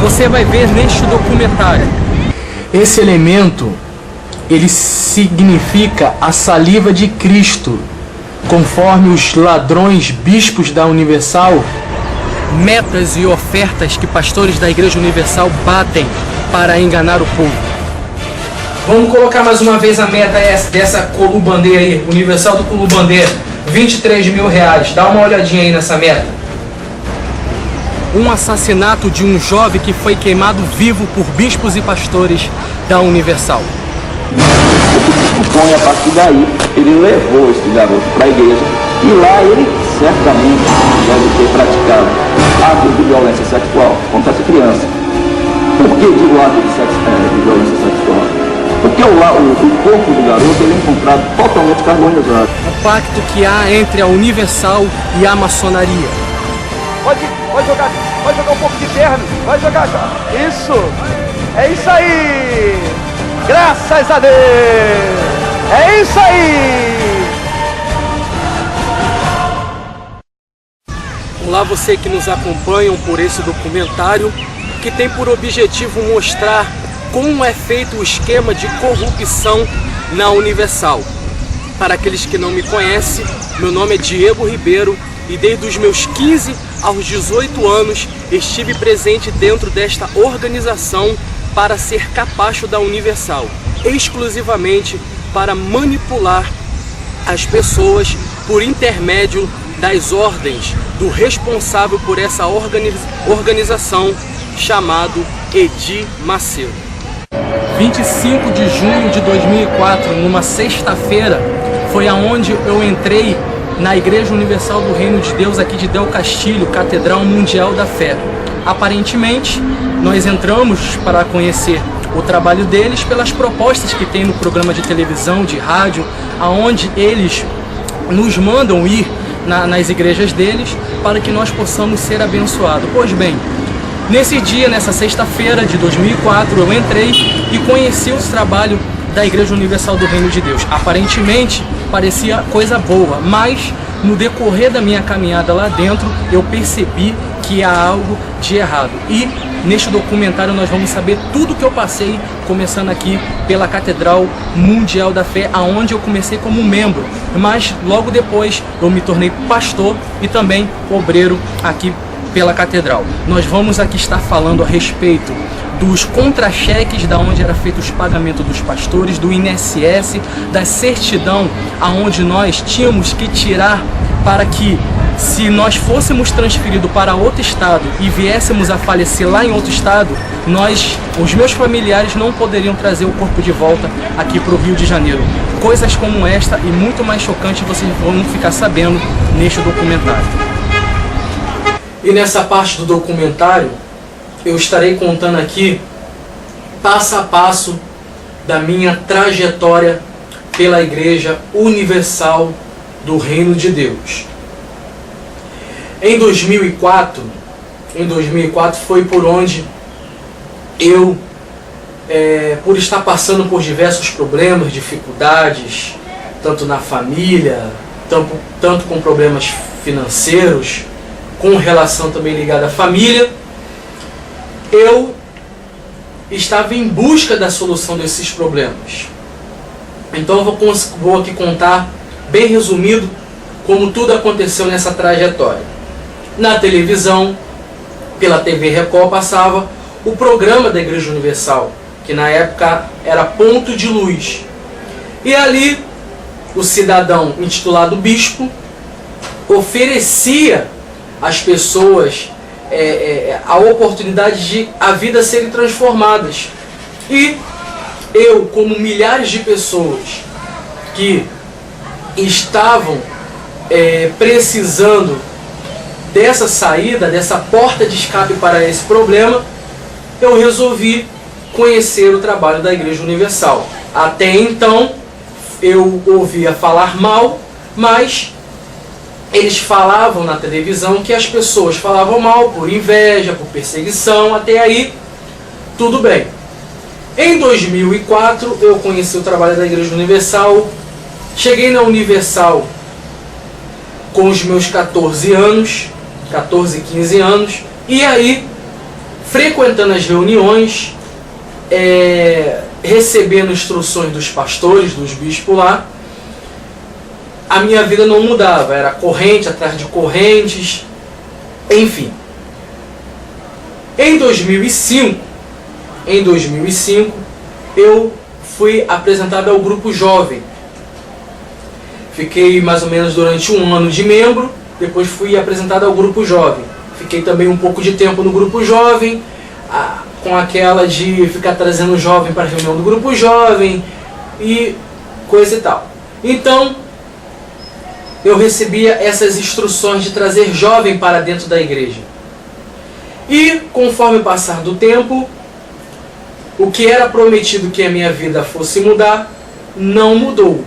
você vai ver neste documentário. Esse elemento, ele significa a saliva de Cristo, conforme os ladrões bispos da Universal, metas e ofertas que pastores da Igreja Universal batem para enganar o povo. Vamos colocar mais uma vez a meta dessa Colubandeira aí, Universal do Colubandeira, R$23.000. Dá uma olhadinha aí nessa meta. Um assassinato de um jovem que foi queimado vivo por bispos e pastores da Universal. Então, a partir daí, ele levou esse garoto para a igreja e lá ele certamente deve ter praticado atos de violência sexual contra essa criança. Por que digo ato de violência sexual? Porque o corpo do garoto ele é encontrado totalmente carbonizado. O pacto que há entre a Universal e a maçonaria. Pode jogar um pouco de terno, vai jogar. Isso, é isso aí, graças a Deus, é isso aí. Olá, você que nos acompanham por esse documentário, que tem por objetivo mostrar como é feito o esquema de corrupção na Universal. Para aqueles que não me conhecem, meu nome é Diego Ribeiro e desde os meus 15 aos 18 anos estive presente dentro desta organização para ser capacho da Universal, exclusivamente para manipular as pessoas por intermédio das ordens do responsável por essa organização, chamado Edir Macedo. 25 de junho de 2004, numa sexta-feira, foi aonde eu entrei na Igreja Universal do Reino de Deus aqui de Del Castilho, Catedral Mundial da Fé. Aparentemente, nós entramos para conhecer o trabalho deles pelas propostas que tem no programa de televisão, de rádio, aonde eles nos mandam ir nas igrejas deles para que nós possamos ser abençoados. Pois bem, nesse dia, nessa sexta-feira de 2004, eu entrei e conheci o trabalho da Igreja Universal do Reino de Deus. Aparentemente, parecia coisa boa, mas no decorrer da minha caminhada lá dentro, eu percebi que há algo de errado. E neste documentário nós vamos saber tudo que eu passei, começando aqui pela Catedral Mundial da Fé, aonde eu comecei como membro, mas logo depois eu me tornei pastor e também obreiro aqui pela Catedral. Nós vamos aqui estar falando a respeito dos contra-cheques, da onde era feito os pagamentos dos pastores, do INSS, da certidão, aonde nós tínhamos que tirar para que, se nós fôssemos transferidos para outro estado e viéssemos a falecer lá em outro estado, os meus familiares não poderiam trazer o corpo de volta aqui para o Rio de Janeiro. Coisas como esta e muito mais chocante vocês vão ficar sabendo neste documentário. E nessa parte do documentário, eu estarei contando aqui, passo a passo, da minha trajetória pela Igreja Universal do Reino de Deus. Em 2004 foi por onde eu, por estar passando por diversos problemas, dificuldades, tanto na família, tanto com problemas financeiros, com relação também ligada à família, eu estava em busca da solução desses problemas. Então eu vou aqui contar, bem resumido, como tudo aconteceu nessa trajetória. Na televisão, pela TV Record, passava o programa da Igreja Universal, que na época era Ponto de Luz. E ali, o cidadão intitulado bispo oferecia às pessoas a oportunidade de a vida serem transformadas. E eu, como milhares de pessoas que estavam precisando dessa saída, dessa porta de escape para esse problema, eu resolvi conhecer o trabalho da Igreja Universal. Até então, eu ouvia falar mal, mas eles falavam na televisão que as pessoas falavam mal por inveja, por perseguição, até aí tudo bem. Em 2004 eu conheci o trabalho da Igreja Universal, cheguei na Universal com os meus 14, 15 anos, e aí frequentando as reuniões, recebendo instruções dos pastores, dos bispos lá, a minha vida não mudava, era corrente atrás de correntes, enfim. Em 2005, eu fui apresentado ao grupo jovem. Fiquei mais ou menos durante 1 ano de membro, depois fui apresentado ao grupo jovem. Fiquei também um pouco de tempo no grupo jovem, com aquela de ficar trazendo o jovem para a reunião do grupo jovem e coisa e tal. Então, eu recebia essas instruções de trazer jovem para dentro da igreja. E, conforme o passar do tempo, o que era prometido que a minha vida fosse mudar, não mudou.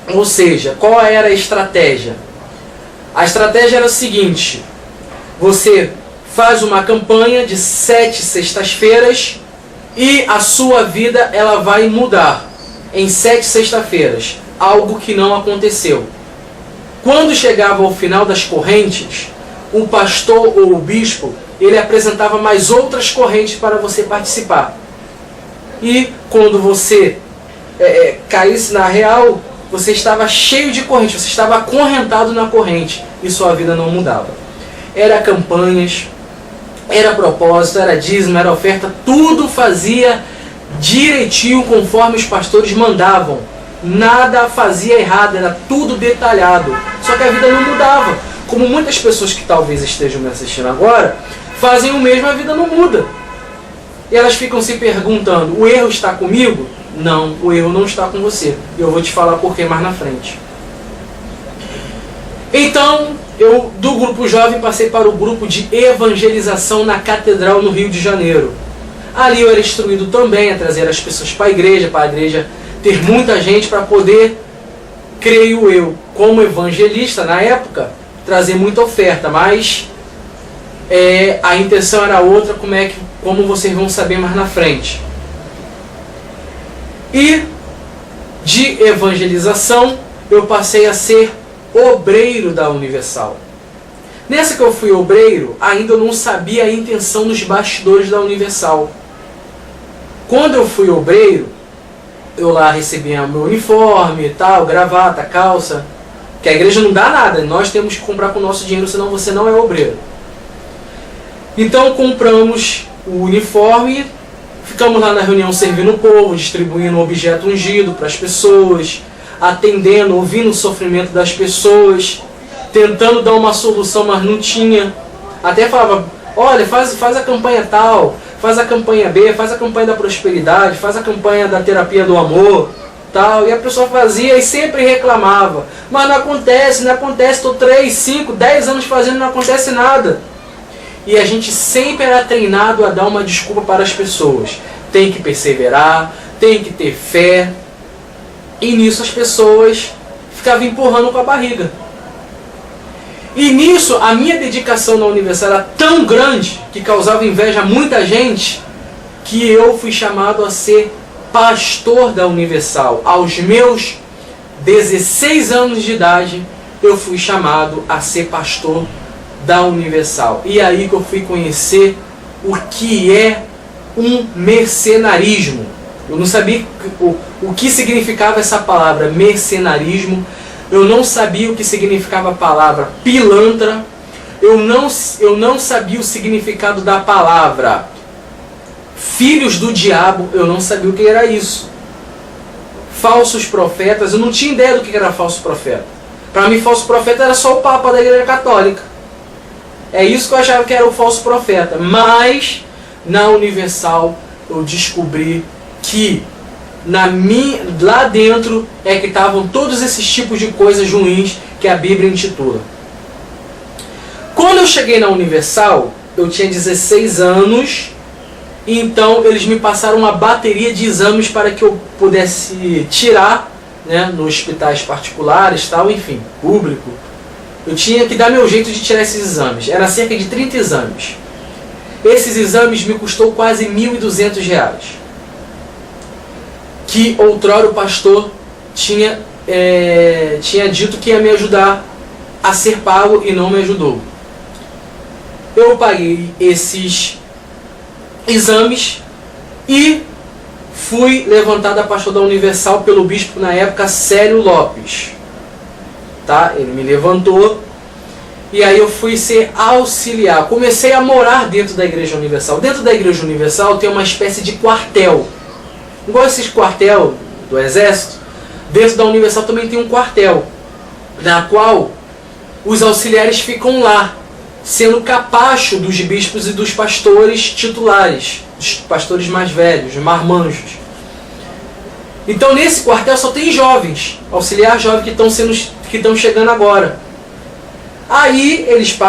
Ou seja, qual era a estratégia? A estratégia era o seguinte: você faz uma campanha de 7 sextas-feiras e a sua vida ela vai mudar em 7 sextas-feiras. Algo que não aconteceu. Quando chegava ao final das correntes, o pastor ou o bispo, ele apresentava mais outras correntes para você participar. E quando você caísse na real, você estava cheio de corrente, você estava acorrentado na corrente e sua vida não mudava. Era campanhas, era propósito, era dízimo, era oferta, tudo fazia direitinho conforme os pastores mandavam. Nada fazia errado, era tudo detalhado. Só que a vida não mudava. Como muitas pessoas que talvez estejam me assistindo agora, fazem o mesmo, a vida não muda. E elas ficam se perguntando, o erro está comigo? Não, o erro não está com você. Eu vou te falar por que mais na frente. Então, eu do grupo jovem passei para o grupo de evangelização na Catedral no Rio de Janeiro. Ali eu era instruído também a trazer as pessoas para a igreja ter muita gente para poder, creio eu, como evangelista na época, trazer muita oferta, mas a intenção era outra, como vocês vão saber mais na frente. E de evangelização eu passei a ser obreiro da Universal. Nessa que eu fui obreiro, ainda eu não sabia a intenção dos bastidores da Universal. Quando eu fui obreiro, eu lá recebia meu uniforme, tal, gravata, calça, que a igreja não dá nada, nós temos que comprar com o nosso dinheiro, senão você não é obreiro. Então compramos o uniforme, ficamos lá na reunião servindo o povo, distribuindo o objeto ungido para as pessoas, atendendo, ouvindo o sofrimento das pessoas, tentando dar uma solução, mas não tinha. Até falava, olha, faz a campanha tal, faz a campanha B, faz a campanha da prosperidade, faz a campanha da terapia do amor, tal. E a pessoa fazia e sempre reclamava. Mas não acontece, estou 3, 5, 10 anos fazendo e não acontece nada. E a gente sempre era treinado a dar uma desculpa para as pessoas. Tem que perseverar, tem que ter fé. E nisso as pessoas ficavam empurrando com a barriga. E nisso a minha dedicação na Universal era tão grande, que causava inveja a muita gente, que eu fui chamado a ser pastor da Universal. Aos meus 16 anos de idade, eu fui chamado a ser pastor da Universal. E aí que eu fui conhecer o que é um mercenarismo. Eu não sabia o que significava essa palavra mercenarismo. Eu não sabia o que significava a palavra pilantra. Eu não sabia o significado da palavra filhos do diabo. Eu não sabia o que era isso. Falsos profetas. Eu não tinha ideia do que era falso profeta. Para mim, falso profeta era só o Papa da Igreja Católica. É isso que eu achava que era o falso profeta. Mas, na Universal, eu descobri que lá dentro é que estavam todos esses tipos de coisas ruins que a Bíblia intitula. Quando eu cheguei na Universal, eu tinha 16 anos, e então eles me passaram uma bateria de exames para que eu pudesse tirar, né, nos hospitais particulares, tal, enfim, público. Eu tinha que dar meu jeito de tirar esses exames. Era cerca de 30 exames. Esses exames me custou quase R$1.200. Que outrora o pastor tinha dito que ia me ajudar a ser pago e não me ajudou. Eu paguei esses exames e fui levantado a pastor da Universal pelo bispo na época, Célio Lopes. Tá? Ele me levantou e aí eu fui ser auxiliar. Comecei a morar dentro da Igreja Universal. Dentro da Igreja Universal tem uma espécie de quartel. Igual esses quartel do Exército, dentro da Universal também tem um quartel, na qual os auxiliares ficam lá, sendo capacho dos bispos e dos pastores titulares, dos pastores mais velhos, marmanjos. Então nesse quartel só tem jovens, auxiliar jovem que estão chegando agora. Aí eles